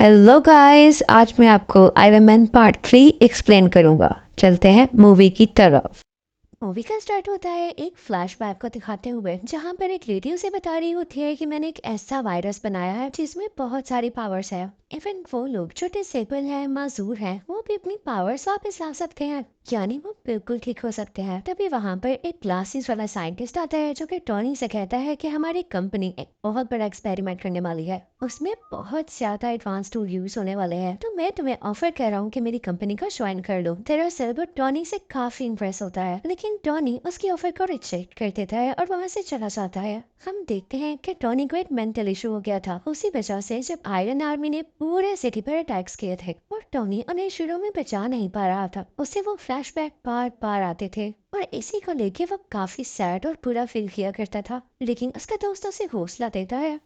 Hello guys, आज मैं आपको आयरन मैन पार्ट 3 एक्सप्लेन करूंगा। चलते हैं मूवी की तरफ। मूवी का स्टार्ट होता है एक फ्लैशबैक को दिखाते हुए, जहां पर एक लेडी उसे बता रही होती है कि मैंने एक ऐसा वायरस बनाया है जिसमें बहुत सारी पावर्स है। इवन वो लोग जो डिसेबल हैं, माजूर हैं, वो भी अपनी पावर्स वापस ला सकते हैं, यानी वो बिल्कुल ठीक हो सकते हैं। तभी वहां पर एक ग्लासेस वाला साइंटिस्ट आता है जो कि टॉनी से कहता है कि हमारी कंपनी एक बहुत बड़ा एक्सपेरिमेंट करने वाली है, उसमें बहुत ज्यादा एडवांस टूल यूज होने वाले हैं, तो मैं तुम्हें ऑफर कर रहा हूँ कि मेरी कंपनी को ज्वाइन कर लो। दरअसल वो टॉनी से काफी इंप्रेस होता है, लेकिन टॉनी उसकी ऑफर को रिजेक्ट कर देता है और वहाँ से चला जाता है। हम देखते हैं कि टॉनी को एक मेंटल इशू हो गया था, उसी वजह से जब आयरन आर्मी ने पूरे सिटी पर अटैक्स किए थे और टॉनी उन्हें शुरू में बचा नहीं पा रहा था, उसे वो फ्लैशबैक बार बार आते थे और इसी को लेके वो काफी सैड और बुरा फील किया करता था। लेकिन उसका दोस्त उसे हौसला देता है।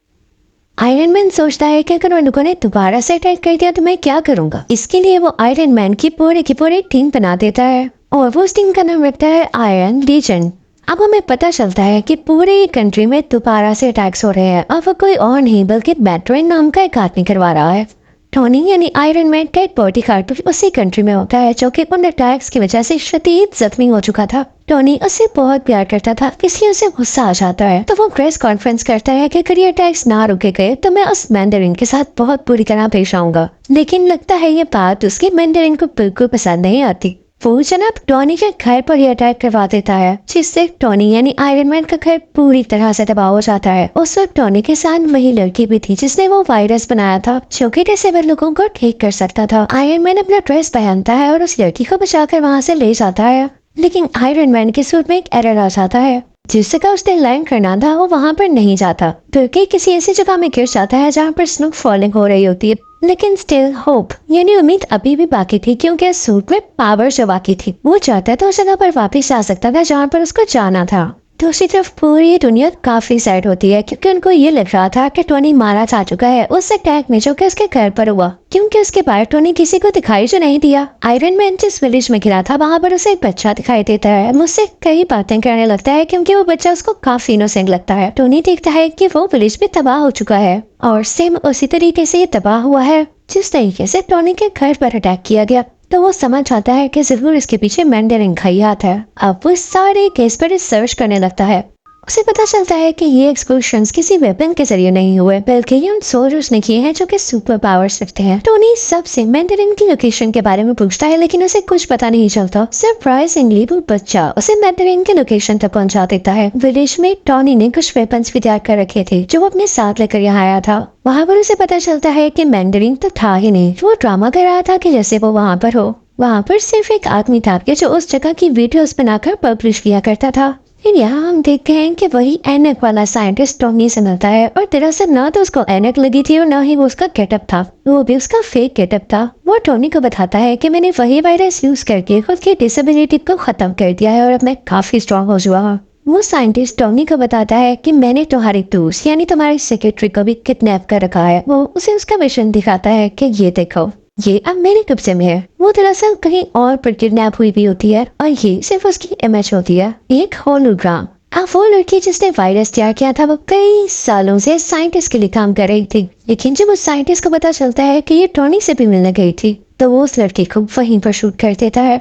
आयरन मैन सोचता है कि अगर उन लोगों ने दोबारा से अटैक कर दिया तो मैं क्या करूंगा। इसके लिए वो आयरन मैन की पूरी टीम बना देता है और वो उस टीम का नाम रखता है आयरन लीजेंड। अब हमें पता चलता है कि पूरे कंट्री में दोबारा से अटैक्स हो रहे हैं और वो कोई और नहीं बल्कि बैटरन नाम का एक आदमी करवा रहा है। टोनी यानी आयरन मैन का एक बॉडी गार्ड भी उसी कंट्री में होता है जो कि उन अटैक्स की वजह से शदीद जख्मी हो चुका था। टोनी उसे बहुत प्यार करता था, इसलिए उसे गुस्सा आ जाता है, तो वो प्रेस कॉन्फ्रेंस करता है कि अगर ये अटैक्स ना रुके गए तो मैं उस मैंडरिन के साथ बहुत बुरी तरह पेश आऊंगा। लेकिन लगता है ये बात उसकी मैंडरिन को बिल्कुल पसंद नहीं आती। वो जनाब टोनी के घर पर ही अटैक करवा देता है, जिससे टोनी यानी आयरन मैन का घर पूरी तरह से तबाह हो जाता है। उस वक्त टोनी के साथ वही लड़की भी थी जिसने वो वायरस बनाया था, जो कि डिसेबल लोगों को ठीक कर सकता था। आयरन मैन अपना ड्रेस पहनता है और उस लड़की को बचाकर वहाँ से ले जाता है, लेकिन आयरन मैन के सूट में एक एरर आ जाता है। जिस जगह उसने लैंड करना था वो वहाँ पर नहीं जाता, बल्कि किसी ऐसी जगह में गिर जाता है जहाँ पर स्नो फॉलिंग हो रही होती है। लेकिन स्टिल होप यानी उम्मीद अभी भी बाकी थी, क्योंकि सूट में पावर जो बाकी थी वो चाहता तो उस जगह पर वापस आ सकता था जहाँ पर उसको जाना था। दूसरी तरफ पूरी दुनिया काफी सैड होती है, क्योंकि उनको ये लग रहा था कि टोनी मारा जा चुका है उस अटैक में जो कि उसके घर पर हुआ, क्योंकि उसके बाद टोनी किसी को दिखाई जो नहीं दिया। आयरन मैन जिस विलेज में गिरा था वहाँ पर उसे एक बच्चा दिखाई देता है, मुझसे कई बातें करने लगता है, क्योंकि वो बच्चा उसको काफी इनोसेंट लगता है। टोनी देखता है कि वो विलेज भी तबाह हो चुका है और सेम उसी तरीके से ये तबाह हुआ है जिस तरीके से टोनी के घर पर अटैक किया गया। तो वो समझ आता है कि जरूर इसके पीछे मैंडरिन का ही हाथ है। अब वो सारे केस पर रिसर्च करने लगता है। उसे पता चलता है कि ये एक्सप्लोशंस किसी वेपन के जरिए नहीं हुए, बल्कि ये उन सोल्जर्स ने किए हैं जो कि सुपर पावर्स रखते हैं। टोनी सबसे मैंडरिन की लोकेशन के बारे में पूछता है, लेकिन उसे कुछ पता नहीं चलता। सरप्राइजिंगली वो बच्चा उसे मैंडरिन की लोकेशन तक पहुंचा देता है। विलेज में टोनी ने कुछ वेपन्स भी तैयार कर रखे थे जो वो अपने साथ लेकर यहाँ आया था। वहाँ पर उसे पता चलता है कि मैंडरिन तो था ही नहीं, वो ड्रामा कर रहा था कि जैसे वो वहाँ पर हो। वहाँ पर सिर्फ एक आदमी था जो उस जगह की वीडियोस बनाकर पब्लिश किया करता था। फिर यहाँ हम देखते हैं कि वही एनक वाला साइंटिस्ट टोनी से मिलता है, और दरअसल ना तो उसको एनक लगी थी और ना ही वो उसका गेटअप था, वो भी उसका फेक गेटअप था। वो टोनी को बताता है कि मैंने वही वायरस यूज करके खुद की डिसेबिलिटी को खत्म कर दिया है और अब मैं काफी स्ट्रॉन्ग हो चुका हूँ। वो साइंटिस्ट टोनी को बताता है कि मैंने तुम्हारी दोस्त यानी तुम्हारी सेक्रेटरी को भी किडनैप कर रखा है। वो उसे उसका मिशन दिखाता है कि ये देखो, ये अब मेरे कब्जे में है। वो दरअसल कहीं और पर किडनैप हुई भी होती है और ये सिर्फ उसकी इमेज होती है, एक होलोग्राम। अब वो लड़की जिसने वायरस तैयार किया था वो कई सालों से साइंटिस्ट के लिए काम कर रही थी, लेकिन जब उस साइंटिस्ट को पता चलता है कि ये टोनी से भी मिलने गई थी तो वो उस लड़की को वहीं पर शूट कर देता है।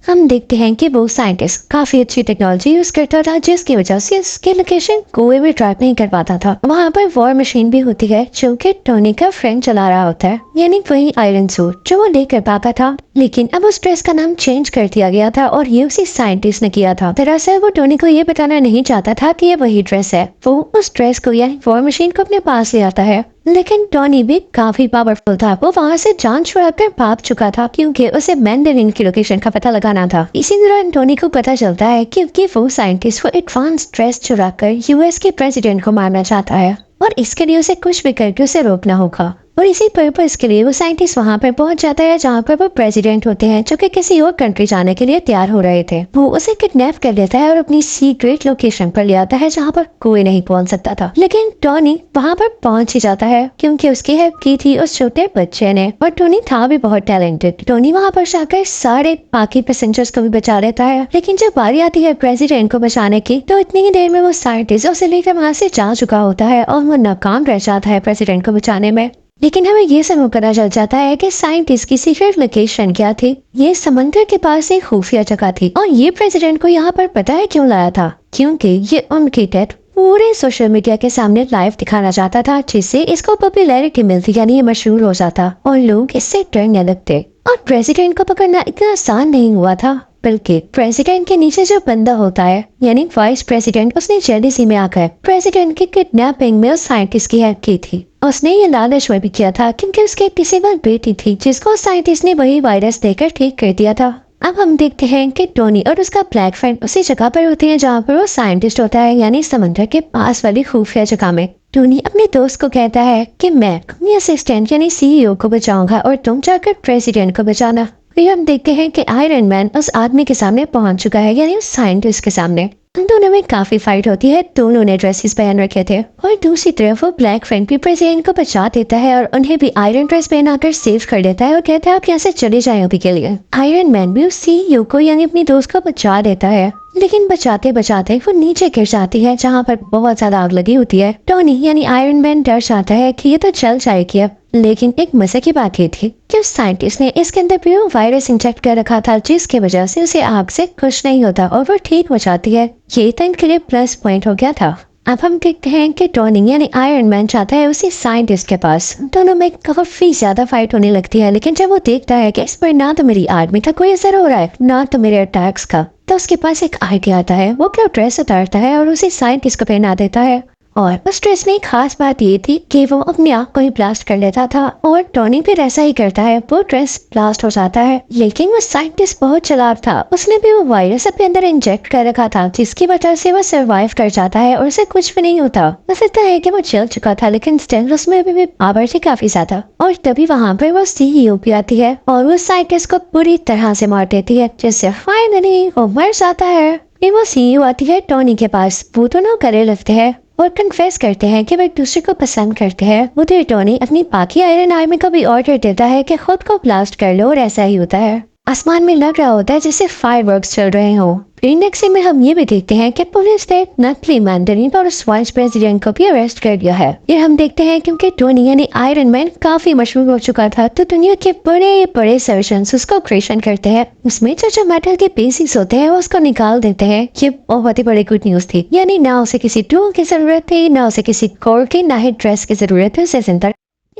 हम देखते हैं कि वो साइंटिस्ट काफी अच्छी टेक्नोलॉजी यूज करता था, जिसकी वजह से उसके लोकेशन कोई भी ट्रैक नहीं कर पाता था। वहाँ पर वॉर मशीन भी होती है जो कि टोनी का फ्रेंड चला रहा होता है, यानी वही आयरन सूट जो वो लेकर पाता था। लेकिन अब उस ड्रेस का नाम चेंज कर दिया गया था और ये उसी साइंटिस्ट ने किया था। दरअसल वो टोनी को ये बताना नहीं चाहता था कि ये वही ड्रेस है। वो उस ड्रेस को यानी वॉर मशीन को अपने पास ले आता है, लेकिन टोनी भी काफी पावरफुल था। वो वहाँ से जान छुड़ाकर भाग चुका था, क्योंकि उसे मैंडरिन की लोकेशन का पता लगाना था। इसी दौरान टोनी को पता चलता है कि वो साइंटिस्ट वो एडवांस ड्रेस चुराकर यूएस के प्रेसिडेंट को मारना चाहता है और इसके लिए उसे कुछ भी करके उसे रोकना होगा। और इसी पर्पस के लिए वो साइंटिस्ट वहाँ पर पहुंच जाता है जहाँ पर वो प्रेसिडेंट होते हैं, जो कि किसी और कंट्री जाने के लिए तैयार हो रहे थे। वो उसे किडनैप कर लेता है और अपनी सीक्रेट लोकेशन पर ले आता है जहाँ पर कोई नहीं पहुंच सकता था। लेकिन टोनी वहाँ पर पहुंच ही जाता है क्योंकि उसकी हेल्प की थी उस छोटे बच्चे ने, और टोनी था भी बहुत टैलेंटेड। टोनी वहाँ पर जाकर सारे बाकी पैसेंजर्स को भी बचा लेता है। लेकिन जब बारी आती है प्रेसिडेंट को बचाने की, तो इतनी ही देर में वो साइंटिस्ट उसे लेकर वहाँ से जा चुका होता है और वो नाकाम रह जाता है प्रेसिडेंट को बचाने में। लेकिन हमें ये सब पता चल जाता है कि साइंटिस्ट की सीक्रेट लोकेशन क्या थी। ये समंदर के पास एक खुफिया जगह थी, और ये प्रेसिडेंट को यहाँ पर पता है क्यों लाया था, क्योंकि ये उनकी डेथ पूरे सोशल मीडिया के सामने लाइव दिखाना चाहता था, जिससे इसको पॉपुलैरिटी मिलती, यानी ये मशहूर हो जाता और लोग इससे डरने लगते। और प्रेसिडेंट को पकड़ना इतना आसान नहीं हुआ था, बल्कि प्रेसिडेंट के नीचे जो बंदा होता है यानी वाइस प्रेसिडेंट, उसने जेलिसी में आकर प्रेसिडेंट की किडनैपिंग में उस साइंटिस्ट की हेल्प की थी। उसने ये लालच में भी किया था क्योंकि उसकी एक डिसेबल बेटी थी जिसको साइंटिस्ट ने वही वायरस देकर ठीक कर दिया था। अब हम देखते हैं कि टोनी और उसका ब्लैक फ्रेंड उसी जगह पर होते हैं जहाँ पर वो साइंटिस्ट होता है, यानी समंदर के पास वाली खुफिया जगह में। टोनी अपने दोस्त को कहता है कि मैं अपनी असिस्टेंट यानी सीईओ को बचाऊंगा और तुम जाकर प्रेसिडेंट को बचाना। फिर हम देखते हैं कि आयरन मैन उस आदमी के सामने पहुंच चुका है, यानी उस साइंटिस्ट के सामने। उन दोनों में काफी फाइट होती है, दोनों ने ड्रेसेस पहन रखे थे, और दूसरी तरफ वो ब्लैक फ्रेंड भी प्रेसिडेंट को बचा देता है और उन्हें भी आयरन ड्रेस पहनाकर सेव कर देता है और कहता है आप यहाँ से चले जाएं अभी के लिए। आयरन मैन भी उस सीईओ को यानी अपनी दोस्त को बचा देता है, लेकिन बचाते बचाते वो नीचे गिर जाती है जहाँ पर बहुत ज्यादा आग लगी होती है। टोनी यानी आयरन मैन डर जाता है कि ये तो जल जाएगी अब, लेकिन एक मजे की बात ये थी कि उस साइंटिस्ट ने इसके अंदर भी वायरस इंजेक्ट कर रखा था, जिसकी वजह से उसे आग से कुछ नहीं होता और वो ठीक हो जाती है। ये तो इनके लिए प्लस पॉइंट हो गया था। अब हम देखते हैं कि टोनी यानी आयरन मैन चाहता है उसी साइंटिस्ट के पास। दोनों में काफी ज्यादा फाइट होने लगती है, लेकिन जब वो देखता है कि इस पर ना तो मेरी आर्मी का कोई असर हो रहा है ना तो मेरे अटैक्स का, तो उसके पास एक आइडिया आता है। वो अपना ड्रेस उतारता है और उसे साइंटिस्ट को पहना देता है। और उस ड्रेस में एक खास बात ये थी कि वो अपने आप को ही ब्लास्ट कर लेता था, और टोनी फिर ऐसा ही करता है, वो ड्रेस ब्लास्ट हो जाता है। लेकिन वो साइंटिस्ट बहुत चालाक था, उसने भी वो वायरस अपने अंदर इंजेक्ट कर रखा था, जिसकी वजह से वो सरवाइव कर जाता है और उसे कुछ भी नहीं होता। बस इतना है कि वो जल चुका था, लेकिन स्टिल उसमें भी पावर थी काफी ज्यादा। और तभी वहाँ पर वो सीईओ भी आती है और वो साइंटिस्ट को पूरी तरह से मार देती है, जिससे फाइनली वो मर जाता है। फिर वो सीईओ आती है टोनी के पास, वो दोनों गले लगते हैं और कन्फेस करते हैं कि वो एक दूसरे को पसंद करते हैं। उधर टोनी अपनी बाकी आयरन आर्मी को भी ऑर्डर देता है कि खुद को ब्लास्ट कर लो, और ऐसा ही होता है। आसमान में लग रहा होता है जैसे फायरवर्क्स चल रहे हो। फिर नेक्स्ट सीन में हम ये भी देखते हैं कि पुलिस ने नकली मैंडरिन और उस वाइस प्रेसिडेंट को भी अरेस्ट कर दिया है। ये हम देखते हैं क्योंकि टोनी यानी आयरन मैन काफी मशहूर हो चुका था, तो दुनिया के बड़े बड़े सर्जन्स उसको ऑपरेशन करते हैं। उसमें जो मेटल के पीसेस होते हैं उसको निकाल देते हैं। ये बहुत ही बड़ी गुड न्यूज थी, यानी ना उसे किसी टूल की जरूरत थी, ना उसे किसी कोर की, ना ही ड्रेस की जरूरत थी उसे जिंदा।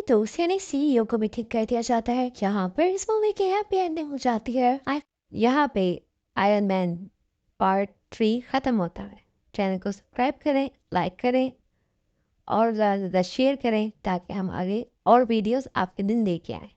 तो उसे यानी सीईओ को भी ठीक कर दिया जाता है। यहाँ पर इस मूवी की हैप्पी एंडिंग हो जाती है। यहाँ पे आयरन मैन पार्ट 3 खत्म होता है। चैनल को सब्सक्राइब करें, लाइक करें और ज़्यादा से ज़्यादा शेयर करें ताकि हम आगे और वीडियोस आपके दिन लेके आएँ।